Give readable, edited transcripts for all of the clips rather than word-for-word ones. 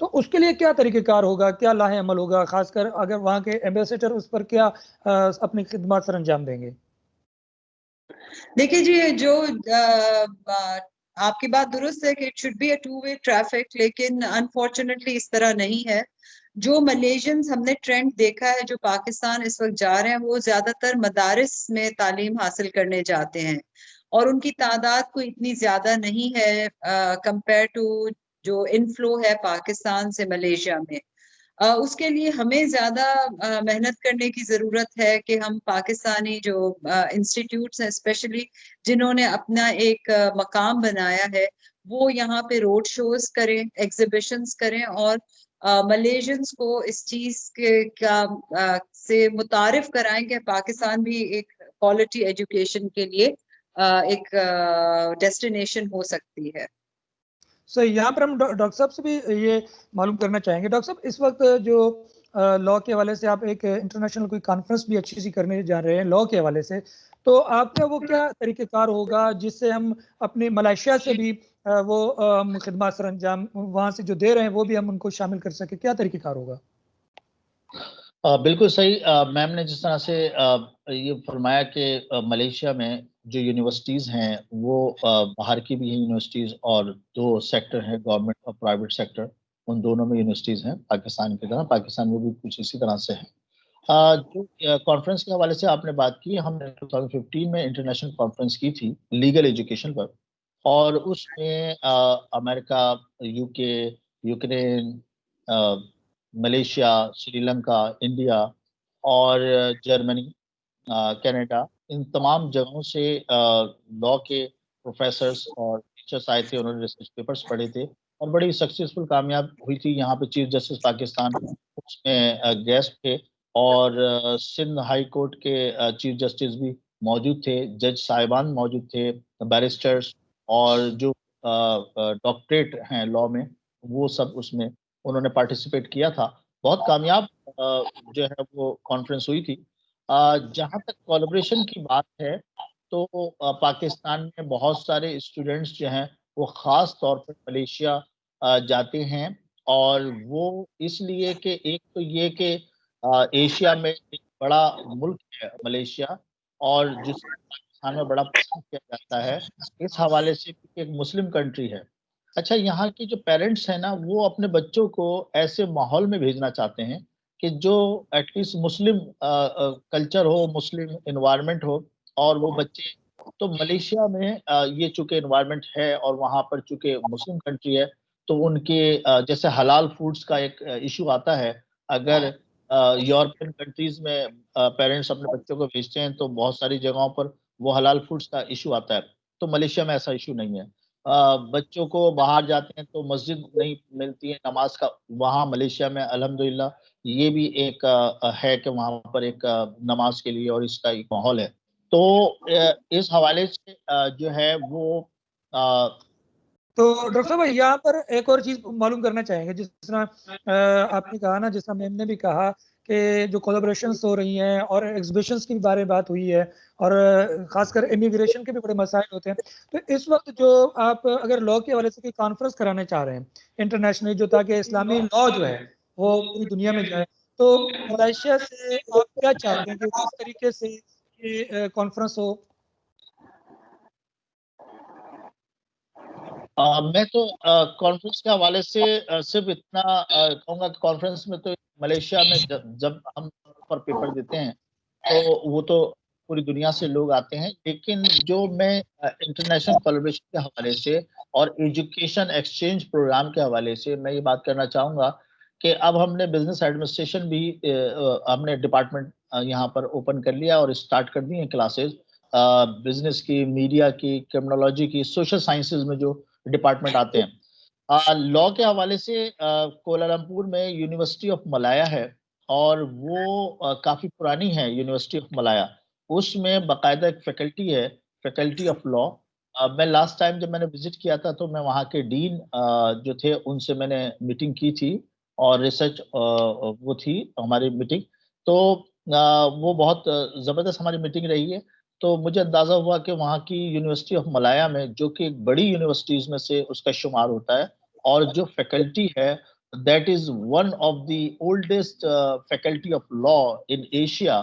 تو اس کے لیے کیا طریقہ کار ہوگا, کیا لاہ عمل ہوگا, خاص کر اگر وہاں کے ایمبیسیڈر اس پر کیا اپنی خدمات سر انجام دیں گے؟ دیکھیے جی, جو آپ کی بات درست ہے کہ it should be a two way traffic, لیکن انفارچونیٹلی اس طرح نہیں ہے. جو ملیشینز ہم نے ٹرینڈ دیکھا ہے جو پاکستان اس وقت جا رہے ہیں, وہ زیادہ تر مدارس میں تعلیم حاصل کرنے جاتے ہیں, اور ان کی تعداد کوئی اتنی زیادہ نہیں ہے کمپیئر ٹو جو انفلو ہے پاکستان سے ملیشیا میں. اس کے لیے ہمیں زیادہ محنت کرنے کی ضرورت ہے کہ ہم پاکستانی جو انسٹیٹیوٹس ہیں اسپیشلی جنہوں نے اپنا ایک مقام بنایا ہے, وہ یہاں پہ روڈ شوز کریں, ایگزیبیشنز کریں, اور ملیشینز کو اس چیز سے متعارف کرائیں کہ پاکستان بھی ایک کوالٹی ایجوکیشن کے لیے ایک ڈیسٹینیشن ہو سکتی ہے. صحیح, یہاں پر ہم ڈاکٹر صاحب سے بھی یہ معلوم کرنا چاہیں گے. ڈاکٹر صاحب, اس وقت جو لاء کے حوالے سے آپ ایک انٹرنیشنل کوئی کانفرنس بھی اچھی سی کرنے جا رہے ہیں لاء کے حوالے سے, تو آپ کا وہ کیا طریقہ کار ہوگا جس سے ہم اپنے ملائیشیا سے بھی وہ خدمات سر انجام وہاں سے جو دے رہے ہیں وہ بھی ہم ان کو شامل کر سکیں, کیا طریقہ کار ہوگا؟ بالکل صحیح. میم نے جس طرح سے یہ فرمایا کہ ملیشیا میں جو یونیورسٹیز ہیں وہ باہر کی بھی ہیں یونیورسٹیز, اور 2 سیکٹر ہیں, گورنمنٹ اور پرائیویٹ سیکٹر, ان دونوں میں یونیورسٹیز ہیں پاکستان کی طرح. پاکستان میں بھی کچھ اسی طرح سے ہیں. جو کانفرنس کے حوالے سے آپ نے بات کی, ہم نے 2015 میں انٹرنیشنل کانفرنس کی تھی لیگل ایجوکیشن پر, اور اس میں امریکہ, یو کے, Ukraine, Malaysia, Sri Lanka, India اور جرمنی, کینیڈا, ان تمام جگہوں سے لاء کے پروفیسرز اور ٹیچرس آئے تھے. انہوں نے ریسرچ پیپرز پڑھے تھے اور بڑی سکسیسفل کامیاب ہوئی تھی. یہاں پہ چیف جسٹس پاکستان اس میں گیسٹ تھے, اور سندھ ہائی کورٹ کے چیف جسٹس بھی موجود تھے, جج صاحبان موجود تھے, بیرسٹرز, اور جو ڈاکٹریٹ ہیں لاء میں وہ سب اس میں انہوں نے پارٹیسپیٹ کیا تھا. بہت کامیاب جو ہے وہ کانفرنس ہوئی تھی. جہاں تک کولیبریشن کی بات ہے تو پاکستان میں بہت سارے اسٹوڈنٹس جو ہیں وہ خاص طور پر ملیشیا جاتے ہیں, اور وہ اس لیے کہ ایک تو یہ کہ ایشیا میں ایک بڑا ملک ہے ملیشیا, اور جس پاکستان میں بڑا پسند کیا جاتا ہے اس حوالے سے ایک مسلم کنٹری ہے. اچھا, یہاں کے جو پیرنٹس ہیں نا وہ اپنے بچوں کو ایسے ماحول میں بھیجنا چاہتے ہیں کہ جو ایٹ لیسٹ مسلم کلچر ہو, مسلم انوائرمنٹ ہو, اور وہ بچے تو ملیشیا میں یہ چونکہ انوائرمنٹ ہے اور وہاں پر چونکہ مسلم کنٹری ہے تو ان کے جیسے حلال فوڈز کا ایک ایشو آتا ہے. اگر یورپین کنٹریز میں پیرنٹس اپنے بچوں کو بھیجتے ہیں تو بہت ساری جگہوں پر وہ حلال فوڈز کا ایشو آتا ہے, تو ملیشیا میں ایسا ایشو نہیں ہے. بچوں کو باہر جاتے ہیں تو مسجد نہیں ملتی ہے نماز کا, وہاں ملیشیا میں الحمدللہ یہ بھی ایک ہے کہ وہاں پر ایک نماز کے لیے اور اس کا ایک ماحول ہے. تو اس حوالے سے جو ہے وہ تو ڈاکٹر صاحب یہاں پر ایک اور چیز معلوم کرنا چاہیں گے, جس طرح آپ نے کہا نا, جس طرح میم نے بھی کہا کہ جو کولیبریشنز ہو رہی ہیں اور ایگزیبیشنز کے بارے بات ہوئی ہے, اور خاص کر امیگریشن کے بھی بڑے مسائل ہوتے ہیں, تو اس وقت جو آپ اگر لاء کے حوالے سے کوئی کانفرنس کرانا چاہ رہے ہیں انٹرنیشنل, جو تاکہ اسلامی لاء جو ہے وہ پوری دنیا میں جائے, تو ملائیشیا سے آپ کیا چاہتے ہیں کہ کس طریقے سے یہ کانفرنس ہو؟ میں تو کانفرنس کے حوالے سے صرف اتنا کہوں گا کہ کانفرنس میں تو ملیشیا میں جب ہم پر پیپر دیتے ہیں تو وہ تو پوری دنیا سے لوگ آتے ہیں, لیکن جو میں انٹرنیشنل کولیبریشن کے حوالے سے اور ایجوکیشن ایکسچینج پروگرام کے حوالے سے میں یہ بات کرنا چاہوں گا کہ اب ہم نے بزنس ایڈمنسٹریشن بھی ہم نے ڈپارٹمنٹ یہاں پر اوپن کر لیا اور اسٹارٹ کر دی ہیں کلاسز, بزنس کی, میڈیا کی, کرمنالوجی کی, سوشل سائنسز میں جو ڈپارٹمنٹ آتے ہیں. لاء کے حوالے سے کوالالمپور میں یونیورسٹی آف ملایا ہے, اور وہ کافی پرانی ہے یونیورسٹی آف ملایا. اس میں باقاعدہ ایک فیکلٹی ہے, فیکلٹی آف لاء. میں لاسٹ ٹائم جب میں نے وزٹ کیا تھا تو میں وہاں کے ڈین جو تھے ان سے میں نے میٹنگ کی تھی, اور ریسرچ وہ تھی ہماری میٹنگ, تو وہ بہت زبردست ہماری میٹنگ رہی ہے. تو مجھے اندازہ ہوا کہ وہاں کی یونیورسٹی آف ملایا میں, جو کہ ایک بڑی یونیورسٹیز میں سے اس کا شمار ہوتا ہے, اور جو فیکلٹی ہے that is one of the oldest faculty of law in Asia.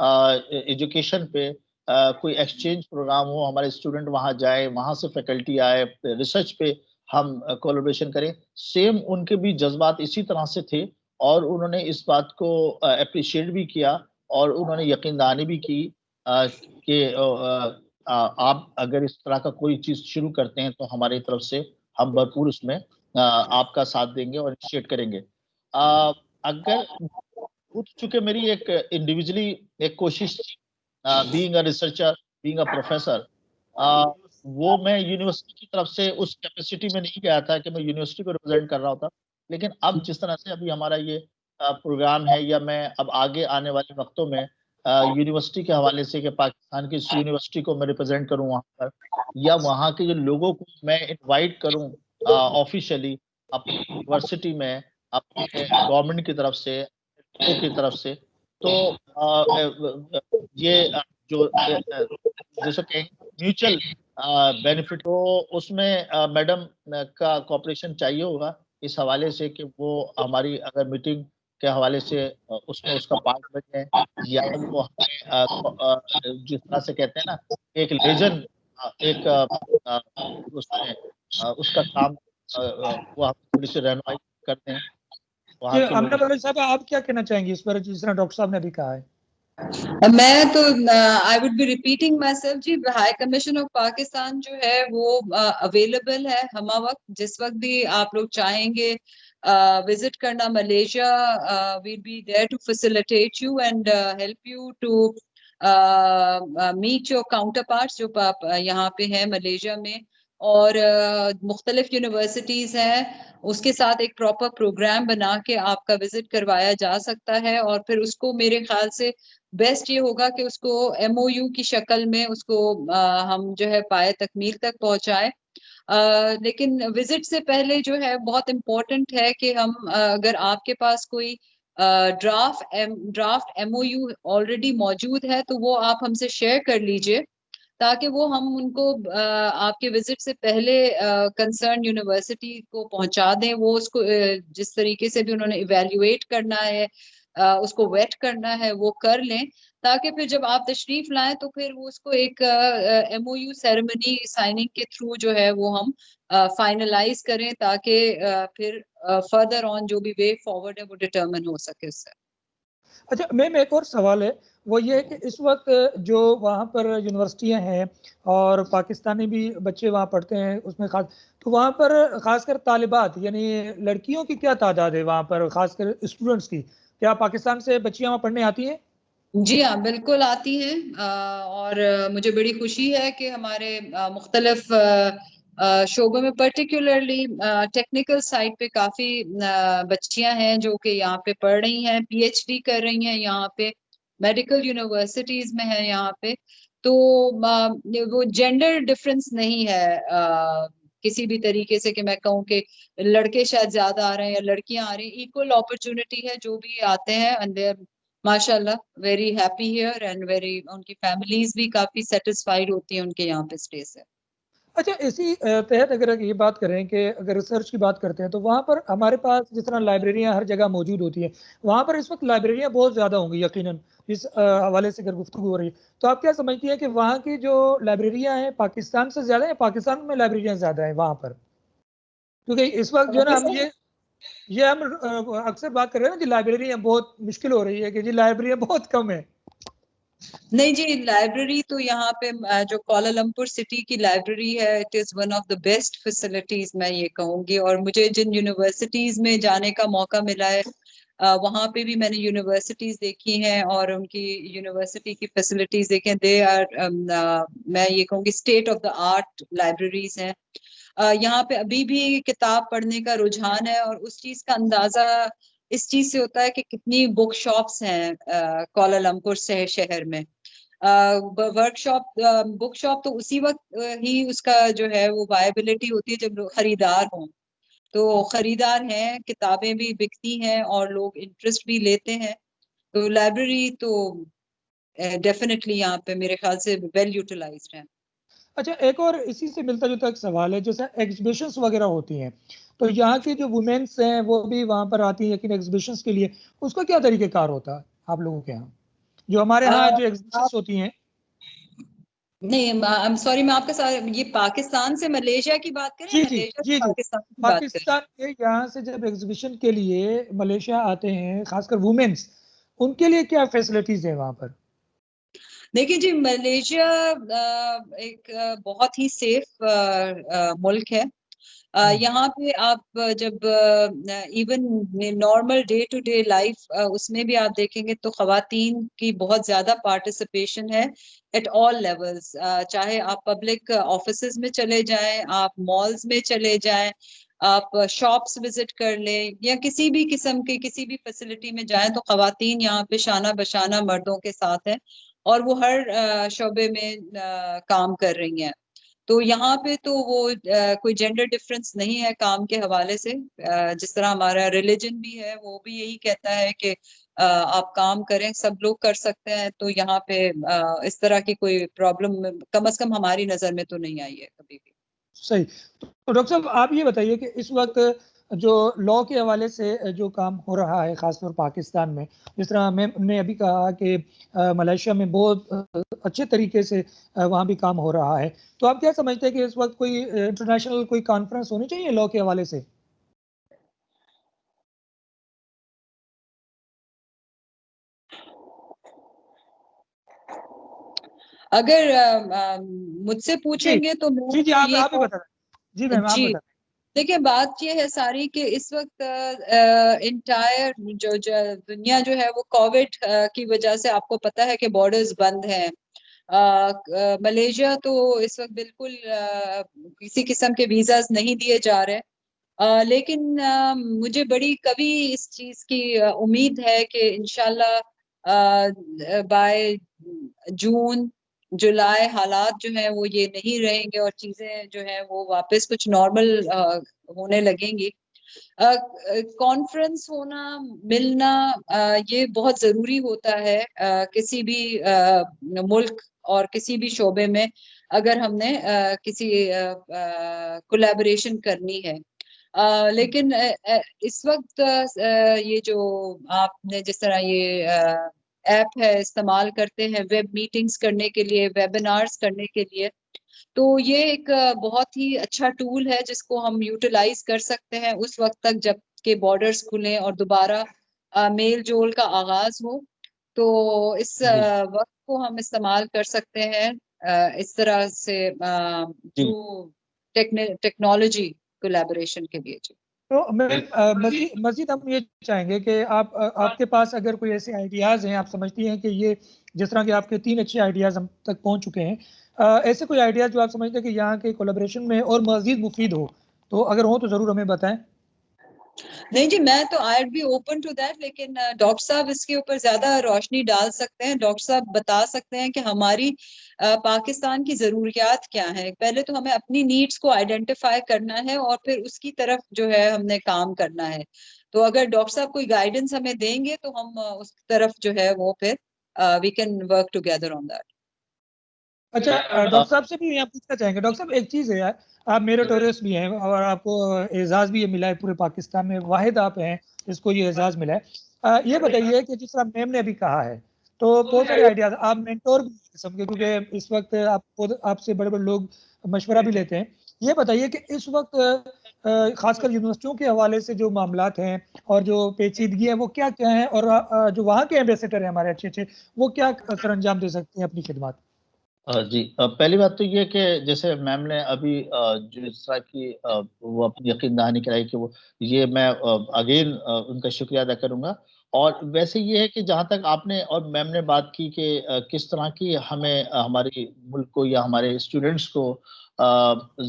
Education پہ کوئی ایکسچینج پروگرام ہو, ہمارے اسٹوڈنٹ وہاں جائے, وہاں سے فیکلٹی آئے, ریسرچ پہ ہم کولیبریشن کریں. سیم ان کے بھی جذبات اسی طرح سے تھے اور انہوں نے اس بات کو اپریشیٹ بھی کیا اور انہوں نے یقین دہانی بھی کی کہ آپ اگر اس طرح کا کوئی چیز شروع کرتے ہیں تو ہماری طرف سے ہم بھرپور اس میں آپ کا ساتھ دیں گے اور انیشیٹ کریں گے. اگر چونکہ میری ایک انڈیویجلی ایک کوشش تھی being a researcher, being a professor, وہ میں یونیورسٹی کی طرف سے اس کیپیسٹی میں نہیں گیا تھا کہ میں یونیورسٹی کو ریپرزینٹ کر رہا ہوتا. لیکن اب جس طرح سے ابھی ہمارا یہ پروگرام ہے, یا میں اب آگے آنے والے وقتوں میں یونیورسٹی کے حوالے سے کہ پاکستان کی اس یونیورسٹی کو میں ریپرزینٹ کروں وہاں پر, یا وہاں کے جو لوگوں کو میں انوائٹ کروں آفیشیلی اپنی یونیورسٹی میں, اپنے گورنمنٹ کی طرف سے, لوگوں کی طرف سے, تو یہ جو جیسے کہ میوچل بینیفٹ ہو, اس میں میڈم کا کوپریشن چاہیے ہوگا اس حوالے سے کہ وہ ہماری اگر میٹنگ کے حوالے سے اس میں اس کا پارٹ بنے, یا وہ ہمیں جس طرح سے کہتے ہیں نا ایک لیجن, ایک اس کا کام وہ ہم تھوڑی سی رہنمائی کرتے ہیں وہاں کے امنہ لوگوں. بلوچ صاحب, آپ کیا کہنا چاہیں گے اس پر جس طرح ڈاکٹر صاحب نے بھی کہا ہے؟ میں تو I would be repeating myself جی, ہائی کمیشن آف پاکستان جو ہے وہ اویلیبل ہے ہمہ وقت, جس وقت بھی آپ لوگ چاہیں گے وزٹ کرنا Malaysia, we'll be there to facilitate you and help you to meet your counterparts جو یہاں پہ ہیں ملیشیا میں, اور مختلف یونیورسٹیز ہیں, اس کے ساتھ ایک پراپر پروگرام بنا کے آپ کا وزٹ کروایا جا سکتا ہے. اور پھر اس کو میرے خیال سے بیسٹ یہ ہوگا کہ اس کو ایم او یو کی شکل میں اس کو ہم جو ہے پائے تکمیل تک پہنچائے. لیکن وزٹ سے پہلے جو ہے بہت امپورٹنٹ ہے کہ ہم اگر آپ کے پاس کوئی ڈرافٹ ایم او یو آلریڈی موجود ہے تو وہ آپ ہم سے شیئر کر لیجئے, تاکہ وہ ہم ان کو آپ کے وزٹ سے پہلے کنسرن یونیورسٹی کو پہنچا دیں. وہ اس کو جس طریقے سے بھی انہوں نے ایویلیویٹ کرنا ہے, اس کو ویٹ کرنا ہے, وہ کر لیں, تاکہ پھر جب آپ تشریف لائیں تو پھر وہ اس کو ایک ایم او یو سیریمنی سائننگ کے تھرو جو ہے وہ ہم فائنلائز کریں, تاکہ پھر فردر آن جو بھی وے فارورڈ ہے وہ ڈٹرمن ہو سکے اس سے. اچھا میم, ایک اور سوال ہے, وہ یہ ہے کہ اس وقت جو وہاں پر یونیورسٹیاں ہیں اور پاکستانی بھی بچے وہاں پڑھتے ہیں اس میں خاص, تو وہاں پر خاص کر طالبات یعنی لڑکیوں کی کیا تعداد ہے وہاں پر, خاص کر اسٹوڈنٹس کی؟ کیا پاکستان سے بچیاں وہاں پڑھنے آتی ہیں؟ جی ہاں بالکل آتی ہیں, اور مجھے بڑی خوشی ہے کہ ہمارے مختلف شعبوں میں پرٹیکولرلی ٹیکنیکل سائٹ پہ کافی بچیاں ہیں جو کہ یہاں پہ پڑھ رہی ہیں, پی ایچ ڈی کر رہی ہیں یہاں پہ, میڈیکل یونیورسٹیز میں ہیں یہاں پہ. تو وہ جینڈر ڈفرینس نہیں ہے کسی بھی طریقے سے کہ میں کہوں کہ لڑکے شاید زیادہ آ رہے ہیں یا لڑکیاں آ رہی ہیں. ایکول اپرچونٹی ہے, جو بھی آتے ہیں and they're ماشاء اللہ very happy here and very, ان کی فیملیز بھی کافی سیٹسفائیڈ ہوتی ہیں ان کے یہاں پہ اسٹے سے. اچھا, اسی تحت اگر یہ بات کریں کہ اگر ریسرچ کی بات کرتے ہیں تو وہاں پر ہمارے پاس جس طرح لائبریریاں ہر جگہ موجود ہوتی ہیں, وہاں پر اس وقت لائبریریاں بہت زیادہ ہوں گی یقیناً اس حوالے سے اگر گفتگو ہو رہی ہے, تو آپ کیا سمجھتی ہیں کہ وہاں کی جو لائبریریاں ہیں پاکستان سے زیادہ ہیں, پاکستان میں لائبریریاں زیادہ ہیں وہاں پر؟ کیونکہ اس وقت جو ہے نا ہم یہ ہم اکثر بات کر رہے ہیں نا کہ لائبریریاں بہت مشکل ہو رہی ہے کہ جی لائبریریاں بہت کم ہیں. نہیں جی, لائبریری تو یہاں پہ جو کوالالمپور سٹی کی لائبریری ہے, it is one of the best facilities میں یہ کہوں گی. اور مجھے جن یونیورسٹیز میں جانے کا موقع ملا ہے وہاں پہ بھی میں نے یونیورسٹیز دیکھی ہیں اور ان کی یونیورسٹی کی فیسلٹیز دیکھیں, دے آر میں یہ کہوں گی state of the art libraries ہیں. یہاں پہ ابھی بھی کتاب پڑھنے کا رجحان ہے, اور اس چیز کا اندازہ اس چیز سے ہوتا ہے کہ کتنی بک شاپس ہیں کوالالمپور شہر میں. ورک شاپ بک شاپ تو اسی وقت ہی اس کا جو ہے وہ وائبلٹی ہوتی ہے جب خریدار ہوں. تو خریدار ہیں, کتابیں بھی بکتی ہیں اور لوگ انٹرسٹ بھی لیتے ہیں. تو لائبریری تو ڈیفینیٹلی یہاں پہ میرے خیال سے ویل یوٹیلائزڈ ہے. اچھا, ایک اور اسی سے ملتا جلتا ایک سوال ہے, جیسے ایگزیبیشنز وغیرہ ہوتی ہیں تو یہاں کی جو وومینس ہیں وہ بھی وہاں پر آتی ہیں لیکن ایگزیبیشنز کے لیے, اس کا کیا طریقہ کار ہوتا ہے آپ لوگوں کے یہاں؟ جو ہمارے ہاں جو ایگزیبیشنز ہوتی ہیں. نہیں سوری میں آپ کے ساتھ یہ پاکستان سے ملیشیا کی بات کریں. جی جی ملیشیا جی سے جی پاکستان کی بات کریں. پاکستان کے یہاں سے جب ایگزیبیشن کے لیے ملیشیا آتے ہیں خاص کر وومینس, ان کے لیے کیا فیسلٹیز ہیں وہاں پر؟ دیکھیے جی ملیشیا ایک بہت ہی سیف ملک ہے. یہاں پہ آپ جب even normal day to day life اس میں بھی آپ دیکھیں گے تو خواتین کی بہت زیادہ پارٹیسپیشن ہے ایٹ آل لیولز. چاہے آپ پبلک آفیسز میں چلے جائیں, آپ مالز میں چلے جائیں, آپ شاپس وزٹ کر لیں, یا کسی بھی قسم کے کسی بھی فیسلٹی میں جائیں تو خواتین یہاں پہ شانہ بشانہ مردوں کے ساتھ ہیں اور وہ ہر شعبے میں کام کر رہی ہیں. تو یہاں پہ تو وہ کوئی جینڈر ڈفرینس نہیں ہے کام کے حوالے سے. جس طرح ہمارا ریلیجن بھی ہے وہ بھی یہی کہتا ہے کہ آپ کام کریں, سب لوگ کر سکتے ہیں. تو یہاں پہ اس طرح کی کوئی پرابلم کم از کم ہماری نظر میں تو نہیں آئی ہے کبھی بھی. صحیح. تو ڈاکٹر صاحب آپ یہ بتائیے کہ اس وقت جو لا کے حوالے سے جو کام ہو رہا ہے خاص طور پاکستان میں, جس طرح میں نے ابھی کہا کہ ملیشیا میں بہت اچھے طریقے سے وہاں بھی کام ہو رہا ہے, تو آپ کیا سمجھتے ہیں کہ اس وقت کوئی انٹرنیشنل کوئی کانفرنس ہونی چاہیے لا کے حوالے سے؟ اگر مجھ سے پوچھیں گے تو میں جی آپ ہی بتا رہے. جی میم آپ جی بتا. دیکھیں بات یہ ہے ساری کہ اس وقت انٹائر جو دنیا جو ہے وہ کووڈ کی وجہ سے آپ کو پتا ہے کہ بارڈرز بند ہیں. ملیشیا تو اس وقت بالکل کسی قسم کے ویزاز نہیں دیے جا رہے, لیکن مجھے بڑی کبھی اس چیز کی امید ہے کہ انشاءاللہ بائی جون جولائی حالات جو ہیں وہ یہ نہیں رہیں گے اور چیزیں جو ہیں وہ واپس کچھ نارمل ہونے لگیں گی. کانفرنس ہونا, ملنا, یہ بہت ضروری ہوتا ہے کسی بھی ملک اور کسی بھی شعبے میں اگر ہم نے کسی کولیبریشن کرنی ہے. لیکن اس وقت یہ جو آپ نے جس طرح یہ ایپ ہے استعمال کرتے ہیں ویب میٹنگز کرنے کے لیے, ویبینارز کرنے کے لیے, تو یہ ایک بہت ہی اچھا ٹول ہے جس کو ہم یوٹیلائز کر سکتے ہیں اس وقت تک جب کہ بارڈرز کھلیں اور دوبارہ میل جول کا آغاز ہو. تو اس وقت کو ہم استعمال کر سکتے ہیں اس طرح سے ٹیکنالوجی کولیبریشن کے لیے. تو مزید ہم یہ چاہیں گے کہ آپ کے پاس اگر کوئی ایسے آئیڈیاز ہیں, آپ سمجھتی ہیں کہ یہ جس طرح کہ آپ کے 3 اچھے آئیڈیاز ہم تک پہنچ چکے ہیں, ایسے کوئی آئیڈیاز جو آپ سمجھتے ہیں کہ یہاں کے کولیبریشن میں اور مزید مفید ہو, تو اگر ہوں تو ضرور ہمیں بتائیں. نہیں جی میں تو آئی بی اوپن ٹو دیٹ, لیکن ڈاکٹر صاحب اس کے اوپر زیادہ روشنی ڈال سکتے ہیں. ڈاکٹر صاحب بتا سکتے ہیں کہ ہماری پاکستان کی ضروریات کیا ہیں. پہلے تو ہمیں اپنی نیڈس کو آئیڈینٹیفائی کرنا ہے اور پھر اس کی طرف جو ہے ہم نے کام کرنا ہے. تو اگر ڈاکٹر صاحب کوئی گائیڈنس ہمیں دیں گے تو ہم اس طرف جو ہے وہ پھر we can work together on that. اچھا ڈاکٹر صاحب سے بھی یہاں پوچھنا چاہیں گے. ڈاکٹر صاحب ایک چیز ہے یار, آپ میریٹوریس بھی ہیں اور آپ کو اعزاز بھی یہ ملا ہے, پورے پاکستان میں واحد آپ ہیں جس کو یہ اعزاز ملا ہے. یہ بتائیے کہ جس طرح میم نے ابھی کہا ہے تو بہت سارے آئیڈیاز آپ مینٹور بھی قسم کے, کیونکہ اس وقت آپ سے بڑے بڑے لوگ مشورہ بھی لیتے ہیں. یہ بتائیے کہ اس وقت خاص کر یونیورسٹیوں کے حوالے سے جو معاملات ہیں اور جو پیچیدگی ہے وہ کیا کیا ہیں, اور جو وہاں کے ایمبیسیڈر ہیں ہمارے اچھے اچھے, وہ کیا سر انجام دے سکتے ہیں اپنی خدمات؟ جی پہلی بات تو یہ کہ جیسے میم نے ابھی جو اس طرح کی وہ اپنی یقین دہانی کرائی کہ وہ یہ میں اگین ان کا شکریہ ادا کروں گا. اور ویسے یہ ہے کہ جہاں تک آپ نے اور میم نے بات کی کہ کس طرح کی ہمیں ہمارے ملک کو یا ہمارے اسٹوڈنٹس کو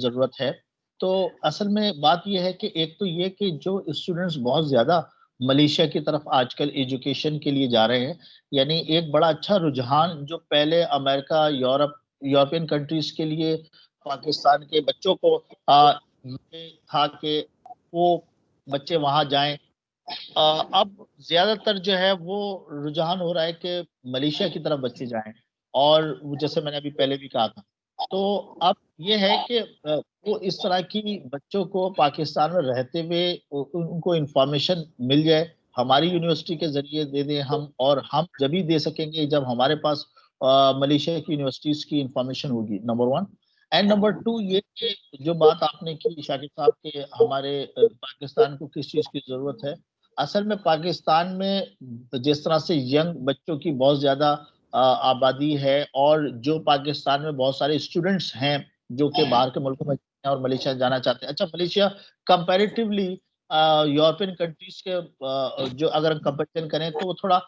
ضرورت ہے, تو اصل میں بات یہ ہے کہ ایک تو یہ کہ جو اسٹوڈنٹس بہت زیادہ ملیشیا کی طرف آج کل ایجوکیشن کے لیے جا رہے ہیں, یعنی ایک بڑا اچھا رجحان جو پہلے امریکہ یورپین کنٹریز کے لیے پاکستان کے بچوں کو یہ تھا کہ وہ بچے وہاں جائیں, اب زیادہ تر جو ہے وہ رجحان ہو رہا ہے کہ ملیشیا کی طرف بچے جائیں. اور جیسے میں نے ابھی پہلے بھی کہا تھا, تو اب یہ ہے کہ وہ اس طرح کی بچوں کو پاکستان میں رہتے ہوئے ان کو انفارمیشن مل جائے ہماری یونیورسٹی کے ذریعے دے دیں ہم، اور ہم جبھی دے سکیں گے جب ہمارے پاس ملیشیا کی یونیورسٹیز کی انفارمیشن ہوگی، نمبر 1. اینڈ نمبر 2 یہ کہ جو بات آپ نے کی شاکر صاحب کے ہمارے پاکستان کو کس چیز کی ضرورت ہے، اصل میں پاکستان میں جس طرح سے ینگ بچوں کی بہت زیادہ آبادی ہے، اور جو پاکستان میں بہت سارے اسٹوڈنٹس ہیں جو کہ باہر کے ملکوں میں اور ملیشیا جانا چاہتے ہیں. اچھا، ملیشیا کمپیریٹیولی یورپین کنٹریز کے جو اگر ہم کمپیریزن کریں تو وہ تھوڑا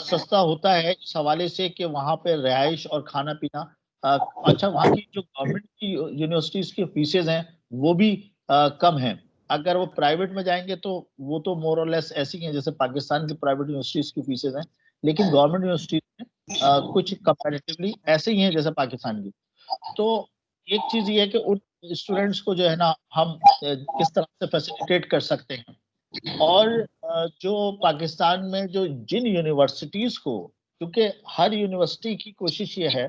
سستا ہوتا ہے اس حوالے سے کہ وہاں پہ رہائش اور کھانا پینا اچھا، وہاں کی جو گورنمنٹ کی یونیورسٹیز کی فیسز ہیں وہ بھی کم ہیں. اگر وہ پرائیویٹ میں جائیں گے تو وہ تو مور اور لیس ایسی ہیں جیسے پاکستان کی پرائیویٹ یونیورسٹیز کی فیسز ہیں، لیکن گورنمنٹ یونیورسٹیز میں کچھ کمپیریٹیولی ایسے ہی ہیں جیسے پاکستان کی. تو ایک چیز یہ ہے کہ ان اسٹوڈنٹس کو جو ہے نا ہم کس طرح سے فیسیلیٹیٹ کر سکتے ہیں، اور جو پاکستان میں جو جن یونیورسٹیز کو، کیونکہ ہر یونیورسٹی کی کوشش یہ ہے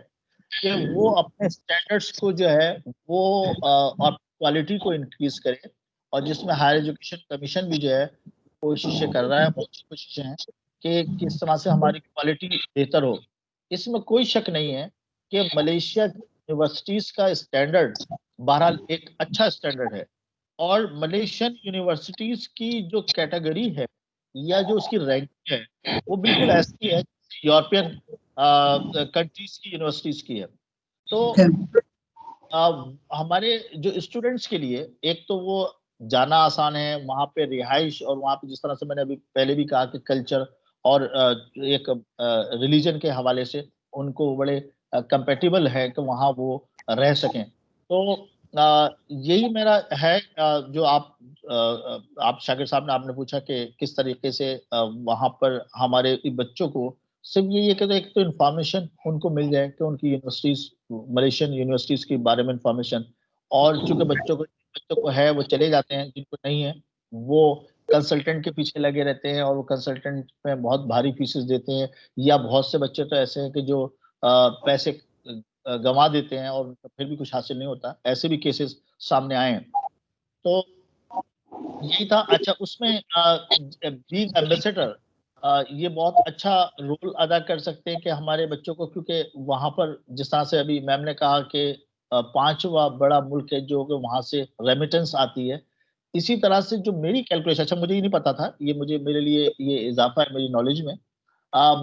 کہ وہ اپنے سٹینڈرڈز کو جو ہے وہ اور کوالٹی کو انکریز کرے، اور جس میں ہائر ایجوکیشن کمیشن بھی جو ہے کوششیں کر رہا ہے، بہت اچھی کوششیں ہیں کہ کس طرح سے ہماری کوالٹی بہتر ہو. اس میں کوئی شک نہیں ہے کہ ملیشیا یونیورسٹیز کا اسٹینڈرڈ بہرحال ایک اچھا اسٹینڈرڈ ہے، اور ملیشین یونیورسٹیز کی جو کیٹیگری ہے یا جو اس کی رینکنگ ہے وہ بالکل ایسی ہے یورپین کنٹریز کی یونیورسٹیز کی ہے. تو ہمارے جو اسٹوڈنٹس کے لیے ایک تو وہ جانا آسان ہے، وہاں پہ رہائش، اور وہاں پہ جس طرح سے میں نے ابھی پہلے بھی کہا کہ کلچر اور ایک ریلیجن کے حوالے سے ان کو بڑے کمپیٹیبل ہے کہ وہاں وہ رہ سکیں. تو یہی میرا ہے. جو آپ شاکر صاحب نے آپ نے پوچھا کہ کس طریقے سے وہاں پر ہمارے بچوں کو صرف یہی ہے کہ ایک تو انفارمیشن ان کو مل جائے کہ ان کی یونیورسٹیز، ملیشین یونیورسٹیز کے بارے میں انفارمیشن، اور چونکہ بچوں کو ہے وہ چلے جاتے ہیں، جن کو نہیں ہے وہ کنسلٹنٹ کے پیچھے لگے رہتے ہیں، اور وہ کنسلٹنٹ میں بہت بھاری فیسز دیتے ہیں، یا بہت سے بچے تو ایسے ہیں کہ جو پیسے گنوا دیتے ہیں اور پھر بھی کچھ حاصل نہیں ہوتا. ایسے بھی کیسز سامنے آئے ہیں. تو یہی تھا. اچھا، اس میں بینگ ایمبیسیڈر یہ بہت اچھا رول ادا کر سکتے ہیں کہ ہمارے بچوں کو، کیونکہ وہاں پر جس طرح سے ابھی میم نے کہا کہ 5واں بڑا ملک ہے جو کہ وہاں سے ریمیٹنس آتی ہے. اسی طرح سے جو میری کیلکولیشن، اچھا مجھے یہ نہیں پتا تھا، یہ میرے لیے یہ اضافہ ہے میری نالج میں.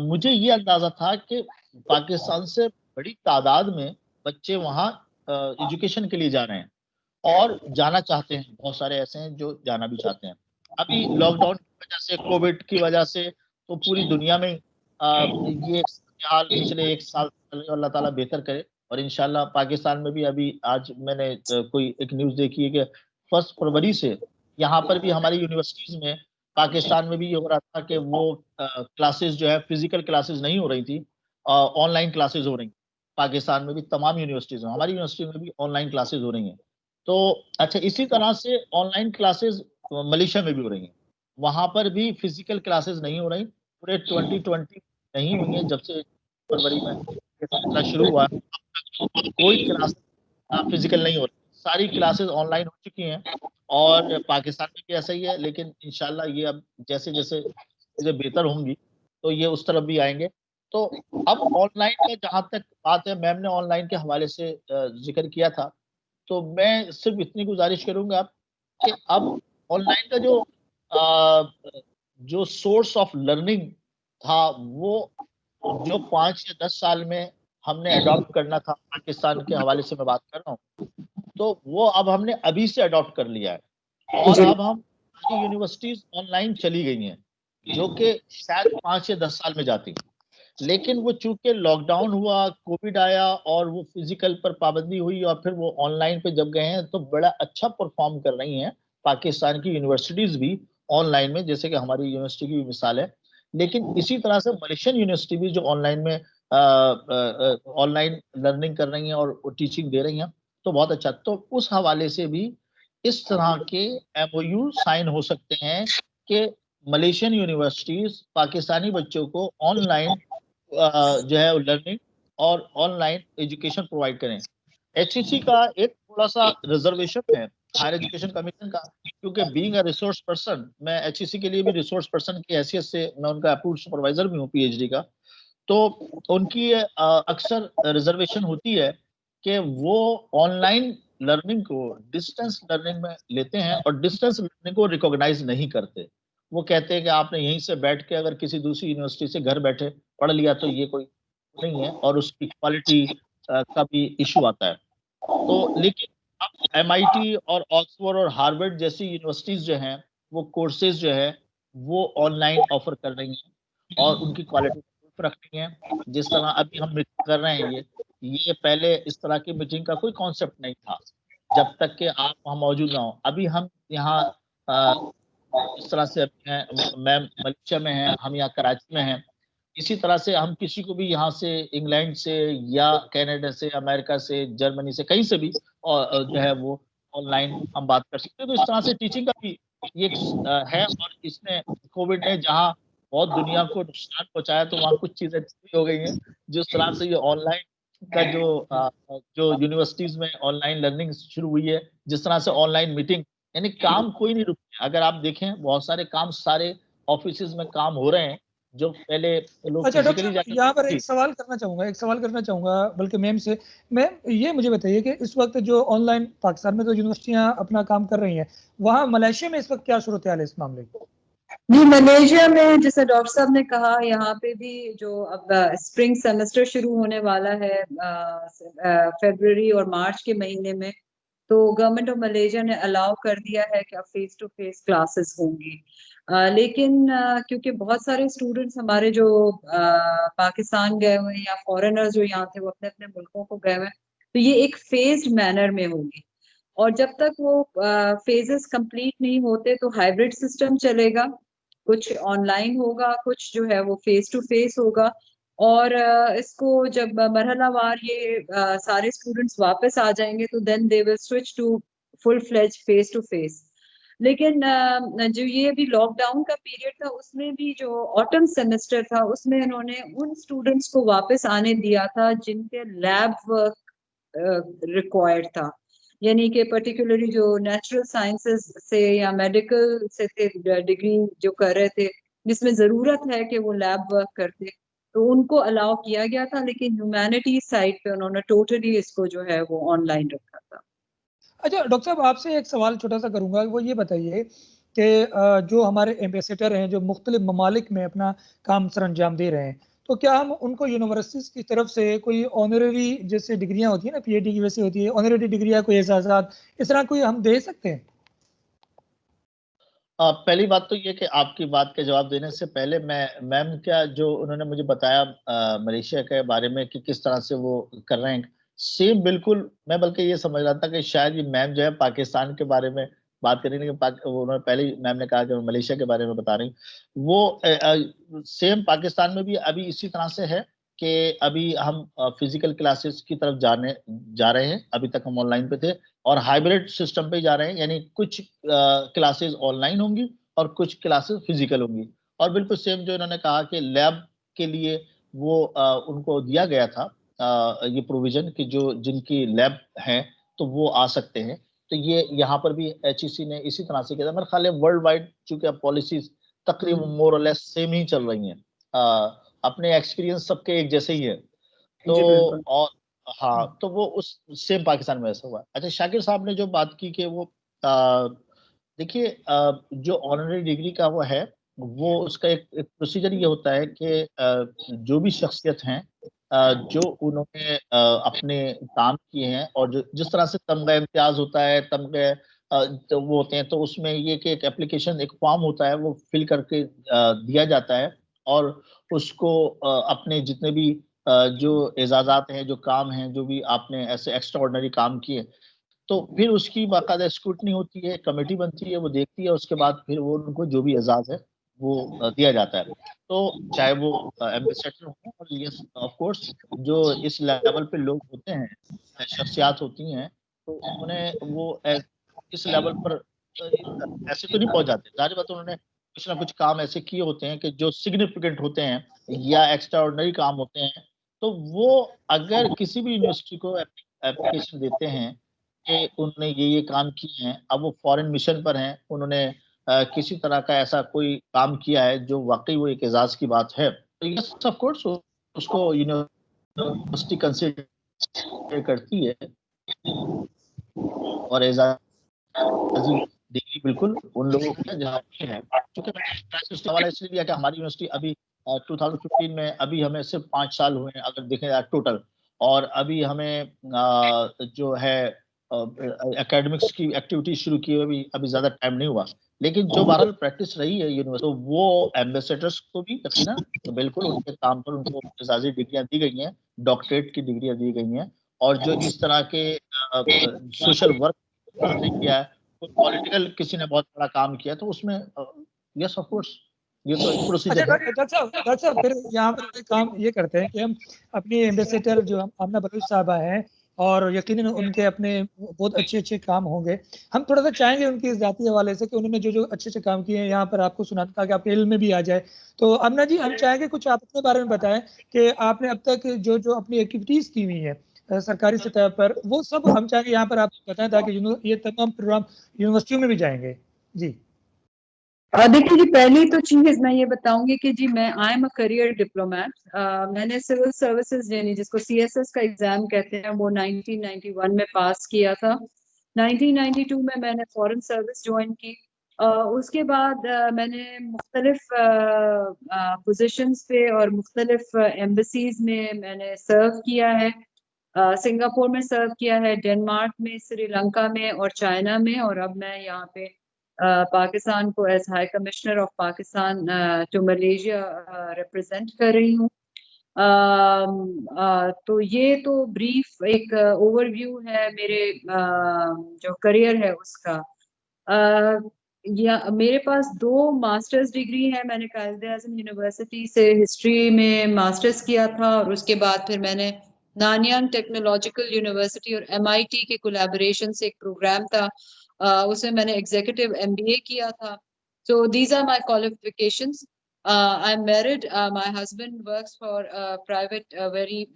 مجھے یہ اندازہ تھا کہ پاکستان سے بڑی تعداد میں بچے وہاں ایجوکیشن کے لیے جا رہے ہیں اور جانا چاہتے ہیں. بہت سارے ایسے ہیں جو جانا بھی چاہتے ہیں. ابھی لاک ڈاؤن کی وجہ سے، کووڈ کی وجہ سے تو پوری دنیا میں یہ حال پچھلے 1 سال اللہ تعالیٰ بہتر کرے. اور انشاءاللہ پاکستان میں بھی ابھی آج میں نے کوئی ایک نیوز دیکھی ہے کہ 1 فروری سے یہاں پر بھی ہماری یونیورسٹیز میں، پاکستان میں بھی یہ ہو رہا تھا کہ وہ کلاسز جو ہے فزیکل کلاسز نہیں ہو رہی تھی، آن لائن کلاسز ہو رہی ہیں. پاکستان میں بھی تمام یونیورسٹیز میں، ہماری یونیورسٹی میں بھی آن لائن کلاسز ہو رہی ہیں. تو اچھا، اسی طرح سے آن لائن کلاسز ملیشیا میں بھی ہو رہی ہیں. وہاں پر بھی فزیکل کلاسز نہیں ہو رہی، پورے 2020 نہیں ہوئی ہیں جب سے فروری میں شروع ہوا. کوئی کلاس فزیکل نہیں ہو رہی، ساری کلاسز آن لائن ہو چکی ہیں. اور پاکستان میں بھی ایسا ہی ہے، لیکن انشاءاللہ یہ اب جیسے جیسے چیزیں بہتر ہوں گی تو یہ اس طرف بھی آئیں گے. تو اب آن لائن کا جہاں تک بات ہے، میم نے آن لائن کے حوالے سے ذکر کیا تھا، تو میں صرف اتنی گزارش کروں گا کہ اب آن لائن کا جو سورس آف لرننگ تھا، وہ جو 5 یا 10 سال میں ہم نے اڈاپٹ کرنا تھا، پاکستان کے حوالے سے میں بات کر رہا ہوں، تو وہ اب ہم نے ابھی سے اڈاپٹ کر لیا ہے. اور اب ہماری یونیورسٹیز آن لائن چلی گئی ہیں جو کہ شاید 5 یا 10 سال میں جاتی. لیکن وہ چونکہ لاک ڈاؤن ہوا، کووڈ آیا، اور وہ فزیکل پر پابندی ہوئی، اور پھر وہ آن لائن پہ جب گئے ہیں تو بڑا اچھا پرفارم کر رہی ہیں پاکستان کی یونیورسٹیز بھی آن لائن میں، جیسے کہ ہماری یونیورسٹی کی بھی مثال ہے. لیکن اسی طرح سے ملیشین یونیورسٹی بھی جو آن لائن میں آن لائن لرننگ کر رہی ہیں اور ٹیچنگ دے رہی ہیں، تو بہت اچھا. تو اس حوالے سے بھی اس طرح کے ایم او یو سائن ہو سکتے ہیں کہ ملیشین یونیورسٹیز پاکستانی بچوں کو آن لائن جو ہے لرننگ اور آن لائن ایجوکیشن پرووائڈ کریں. ایچ ای سی کا ایک تھوڑا سا ریزرویشن ہے ہائر ایجوکیشن کمیشن کا کیونکہ بینگ اے ریسورس پرسن، میں HEC کے لیے بھی ریسورس پرسن کی حیثیت سے میں ان کا اپروڈ سپروائزر بھی ہوں PhD کا، تو ان کی اکثر ریزرویشن ہوتی ہے کہ وہ آن لائن لرننگ کو ڈسٹینس لرننگ میں لیتے ہیں اور ڈسٹینس لرننگ کو ریکوگنائز نہیں کرتے. وہ کہتے ہیں کہ آپ نے یہیں سے بیٹھ کے اگر کسی دوسری یونیورسٹی سے گھر بیٹھے پڑھ لیا تو یہ کوئی نہیں ہے، اور اس کی کوالٹی کا بھی ایشو آتا ہے. تو لیکن اب MIT اور آکسفورڈ اور ہارورڈ جیسی یونیورسٹیز جو ہیں وہ کورسز جو ہے وہ آن لائن آفر کر رہی ہیں اور ان کی کوالٹی رکھتی ہیں. جس طرح ابھی ہم میٹنگ کر رہے ہیں، یہ پہلے اس طرح کی میٹنگ کا کوئی کانسیپٹ نہیں تھا جب تک کہ آپ وہاں موجود نہ ہوں. ابھی ہم یہاں اس طرح سے ہیں، میں ملیشیا میں ہیں، ہم یہاں کراچی میں ہیں. اسی طرح سے ہم کسی کو بھی یہاں سے انگلینڈ سے یا کینیڈا سے امریکہ سے جرمنی سے کہیں سے بھی جو ہے وہ آن لائن ہم بات کر سکتے ہیں. تو اس طرح سے ٹیچنگ کا بھی یہ ہے. اور اس نے کووڈ نے جہاں بہت دنیا کو نقصان پہنچایا تو وہاں کچھ چیزیں ہو گئی ہیں. جس طرح سے یہ آن لائن کا جو یونیورسٹیز میں آن لائن لرننگ شروع ہوئی ہے، جس طرح سے آن لائن میٹنگ، یعنی کام کوئی نہیں رکا. اگر آپ دیکھیں بہت سارے کام سارے آفیسز میں کام ہو رہے ہیں جو پہلے لوگ اچھا ڈاکٹر فزیکلی صاحب یہاں پر ایک سوال کرنا چاہوں گا بلکہ میم سے. میم یہ مجھے بتائیے کہ اس وقت جو آن لائن پاکستان میں جو یونیورسٹیاں اپنا کام کر رہی ہیں، وہاں ملائیشیا میں اس وقت کیا صورتحال ہے اس معاملے کی؟ جی ملیشیا میں جیسے ڈاکٹر صاحب نے کہا، یہاں پہ بھی جو اب اسپرنگ سیمسٹر شروع ہونے والا ہے فیبروری اور مارچ کے مہینے میں، تو گورنمنٹ آف ملیشیا نے الاؤ کر دیا ہے کہ اب فیس ٹو فیس کلاسز ہوں گی. لیکن کیونکہ بہت سارے اسٹوڈنٹس ہمارے جو پاکستان گئے ہوئے ہیں یا فورنرز جو یہاں تھے وہ اپنے اپنے ملکوں کو گئے ہوئے، تو یہ ایک فیزڈ مینر میں ہوگی. اور جب تک وہ فیزز کمپلیٹ نہیں ہوتے تو ہائبرڈ سسٹم چلے گا. کچھ آن لائن ہوگا، کچھ جو ہے وہ فیس ٹو فیس ہوگا. اور اس کو جب مرحلہ وار یہ سارے اسٹوڈنٹس واپس آ جائیں گے تو then they will switch to full fledge face to face. لیکن جو یہ بھی لاک ڈاؤن کا پیریڈ تھا، اس میں بھی جو آٹم سیمسٹر تھا اس میں انہوں نے ان اسٹوڈنٹس کو واپس آنے دیا تھا جن کے لیب ورک ریکوائرڈ تھا. یعنی کہ پرٹیکولرلی جو نیچرل سائنسز سے یا میڈیکل سے ڈگری جو کر رہے تھے جس میں ضرورت ہے کہ وہ لیب ورک کرتے، تو ان کو الاؤ کیا گیا تھا. لیکن ہیومینٹیز سائڈ پہ انہوں نے ٹوٹلی اس کو جو ہے وہ آن لائن رکھا تھا. اچھا ڈاکٹر صاحب آپ سے ایک سوال چھوٹا سا کروں گا، وہ یہ بتائیے کہ جو ہمارے ایمبیسیڈر ہیں جو مختلف ممالک میں اپنا کام سر انجام دے رہے ہیں، تو کیا ہم ان کو یونیورسٹیز کی طرف سے کوئی آنریری جیسے ڈگریاں ہوتی ہیں نا، PhD کی ویسے ہوتی ہے آنریری ڈگریاں، کوئی اعزازات اس طرح کوئی ہم دے سکتے ہیں؟ پہلی بات تو یہ کہ آپ کی بات کے جواب دینے سے پہلے میں میم کیا جو انہوں نے مجھے بتایا ملیشیا کے بارے میں کہ کس طرح سے وہ کر رہے ہیں، سیم بالکل میں بلکہ یہ سمجھ رہا تھا کہ شاید یہ میم جو ہے پاکستان کے بارے میں بات کریں گے. انہوں نے پہلے میم نے کہا کہ میں ملیشیا کے بارے میں بتا رہی ہوں. وہ سیم پاکستان میں بھی ابھی اسی طرح سے ہے کہ ابھی ہم فزیکل کلاسز کی طرف جا رہے ہیں. ابھی تک ہم آن لائن پہ تھے اور ہائبرڈ سسٹم پہ جا رہے ہیں، یعنی کچھ کلاسز آن لائن ہوں گی اور کچھ کلاسز فزیکل ہوں گی. اور بالکل سیم جو انہوں نے کہا کہ لیب کے لیے وہ ان کو دیا گیا تھا یہ پروویژن کہ جو جن کی لیب ہیں تو وہ آ سکتے ہیں. تو یہ یہاں پر بھی HEC نے اسی طرح سے کیا تھا. میرے خیال ہے ورلڈ وائڈ چونکہ پالیسیز تقریباً مور اور لیس سیم ہی چل رہی ہیں، اپنے ایکسپیرینس سب کے ایک جیسے ہی ہے. تو اور ہاں تو وہ اس سیم پاکستان میں ایسا ہوا. اچھا شاکر صاحب نے جو بات کی کہ وہ دیکھیے جو آنرری ڈگری کا وہ ہے، وہ اس کا ایک پروسیجر یہ ہوتا ہے کہ جو بھی شخصیت ہیں جو انہوں نے اپنے کام کیے ہیں اور جس طرح سے تمغہ امتیاز ہوتا ہے، تمغہ وہ ہوتے ہیں، تو اس میں یہ کہ ایک اپلیکیشن ایک فارم ہوتا ہے وہ فل کر کے دیا جاتا ہے اور اس کو اپنے جتنے بھی جو اعزازات ہیں، جو کام ہیں، جو بھی آپ نے ایسے ایکسٹرا آرڈنری کام کیے، تو پھر اس کی باقاعدہ اسکروٹنی ہوتی ہے، کمیٹی بنتی ہے، وہ دیکھتی ہے، اس کے بعد پھر وہ ان کو جو بھی اعزاز ہے وہ دیا جاتا ہے. تو چاہے وہ ایمبیسیڈر ہوں اور یس آف کورس جو اس لیول پہ لوگ ہوتے ہیں، شخصیات ہوتی ہیں، تو انہیں وہ اس لیول پر ایسے تو نہیں پہنچ جاتے. ظاہر بات انہوں نے کچھ نہ کچھ کام ایسے کیے ہوتے ہیں کہ جو سگنیفیکینٹ ہوتے ہیں یا ایکسٹرا آرڈنری کام ہوتے ہیں. تو وہ اگر کسی بھی یونیورسٹی کو اپلیکیشن دیتے ہیں کہ انہوں نے یہ کام کیے ہیں. اب وہ فورن مشن پر ہیں, انہوں نے کسی طرح کا ایسا کوئی کام کیا ہے جو واقعی وہ ایک اعزاز کی بات ہے. یس آف کورس اس کو یونیورسٹی کنسیڈر کرتی ہے, اور اعزازی ڈگری بالکل ان لوگوں کو جہاں ہے. چونکہ سوال اس لیے کہ ہماری یونیورسٹی ابھی 2015 میں ابھی ہمیں صرف 5 سال ہوئے ہیں اگر دیکھیں ٹوٹل, اور ابھی ہمیں جو ہے اکیڈمکس کی ایکٹیویٹی شروع کی ہوئی ابھی زیادہ ٹائم نہیں ہوا, لیکن جو بہرحال پریکٹس رہی ہے یونیورسٹی, تو وہ ایمبیسیڈرس کو بھی یقینا بالکل ان کے کام پر ان کو اعزازی ڈگریاں دی گئی ہیں, ڈاکٹریٹ کی ڈگریاں دی گئی ہیں, اور جو اس طرح کے سوشل ورک نے کیا ہے, پولیٹیکل کسی نے بہت بڑا کام کیا, تو اس میں یس آف کورس یہ تو ایک پروسیجر ہے. ڈاکٹر صاحب پھر یہاں پر کام یہ کرتے ہیں کہ ہم اپنی ایمبیسیڈر جو آمنہ بلوچ صاحبہ ہیں, اور یقیناً ان کے اپنے بہت اچھے کام ہوں گے, ہم تھوڑا سا چاہیں گے ان کے ذاتی حوالے سے کہ انہوں نے جو اچھے کام کیے ہیں یہاں پر آپ کو سنانا, تاکہ آپ کے علم میں بھی آ جائے. تو آمنہ جی, ہم چاہیں گے کچھ آپ اپنے بارے میں بتائیں کہ آپ نے اب تک جو اپنی ایکٹیویٹیز کی ہوئی ہیں سرکاری سطح پر, وہ سب ہم چاہیں گے یہاں پر آپ بتائیں, تاکہ یہ تمام پروگرام یونیورسٹیوں میں بھی جائیں گے. جی دیکھیے جی, پہلی تو چیز میں یہ بتاؤں گی کہ جی میں I am a career diplomat. میں نے سول سروسز یعنی جس کو CSS کا ایگزام کہتے ہیں وہ 1991 میں پاس کیا تھا. 1992 میں نے فورن سروس جوائن کی. اس کے بعد میں نے مختلف پوزیشنز پہ اور مختلف ایمبیسیز میں نے سرو کیا ہے. سنگاپور میں سرو کیا ہے, ڈنمارک میں, سری لنکا میں اور چائنا میں, اور اب میں یہاں پہ پاکستان کو as high commissioner of Pakistan to Malaysia represent کر رہی ہوں. تو یہ تو بریف ایک اوور ویو ہے میرے جو کریئر ہے اس کا. میرے پاس 2 ماسٹرز ڈگری ہے. میں نے قائد اعظم یونیورسٹی سے ہسٹری میں ماسٹرز کیا تھا, اور اس کے بعد پھر میں نے نانیانگ ٹیکنالوجیکل یونیورسٹی اور MIT کے کولیبوریشن سے ایک پروگرام تھا, اس میں نے ایگزیکٹو MBA کیا تھا. So these are my qualifications. I'm married. My husband works for a private, very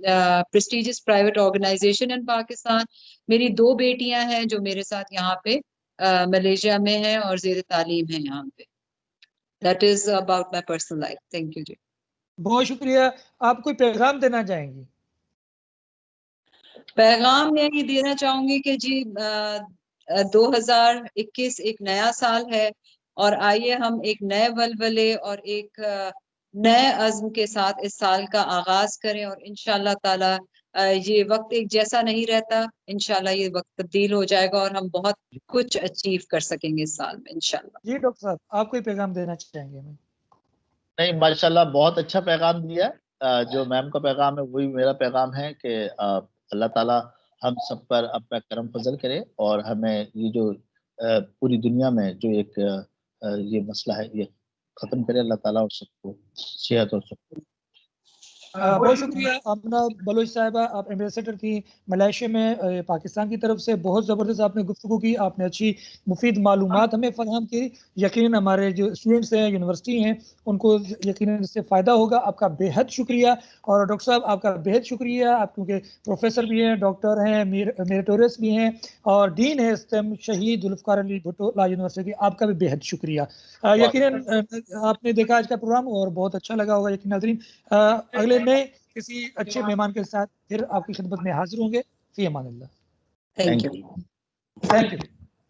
prestigious private organization in Pakistan. میری 2 بیٹیاں ہیں جو میرے ساتھ یہاں پہ ملیشیا میں ہیں اور زیر تعلیم ہیں یہاں پہ. That is about my personal life. Thank you جی. بہت شکریہ. آپ کوئی پیغام دینا چاہیں گی؟ پیغام یہی دینا چاہوں گی کہ جی 2021 ایک نیا سال ہے, اور آئیے ہم ایک نئے ولولے اور ایک نئے عزم کے ساتھ اس سال کا آغاز کریں, اور انشاءاللہ تعالی یہ وقت ایک جیسا نہیں رہتا, انشاءاللہ یہ وقت تبدیل ہو جائے گا اور ہم بہت کچھ اچیو کر سکیں گے اس سال میں انشاءاللہ. جی ڈاکٹر صاحب, آپ کوئی پیغام دینا چاہیں گے؟ نہیں, ماشاءاللہ بہت اچھا پیغام دیا. جو میم کا پیغام ہے وہی میرا پیغام ہے کہ اللہ تعالیٰ ہم سب پر اپنا کرم فضل کرے, اور ہمیں یہ جو پوری دنیا میں جو ایک یہ مسئلہ ہے یہ ختم کرے اللہ تعالیٰ, اور سب کو صحت اور سب کو. بہت شکریہ آمنہ بلوچ صاحبہ, آپ ایمبیسیڈر تھی ملائیشیا میں پاکستان کی طرف سے. بہت زبردست آپ نے گفتگو کی, آپ نے اچھی مفید معلومات ہمیں فراہم کی. یقیناً ہمارے جو اسٹوڈنٹس ہیں, یونیورسٹی ہیں, ان کو یقیناً اس سے فائدہ ہوگا. آپ کا بے حد شکریہ. اور ڈاکٹر صاحب آپ کا بے حد شکریہ, آپ کیونکہ پروفیسر بھی ہیں, ڈاکٹر ہیں, میریٹوریس بھی ہیں, اور ڈین ہے STEM شہید ذوالفقار علی بھٹو لا یونیورسٹی. آپ کا بھی بے حد شکریہ. یقیناً آپ نے دیکھا آج کا پروگرام اور بہت اچھا لگا ہوگا یقیناً ناظرین. اگلے نئے کسی اچھے مہمان کے ساتھ پھر آپ کی خدمت میں حاضر ہوں گے. فی امان اللہ. Thank you. Thank you.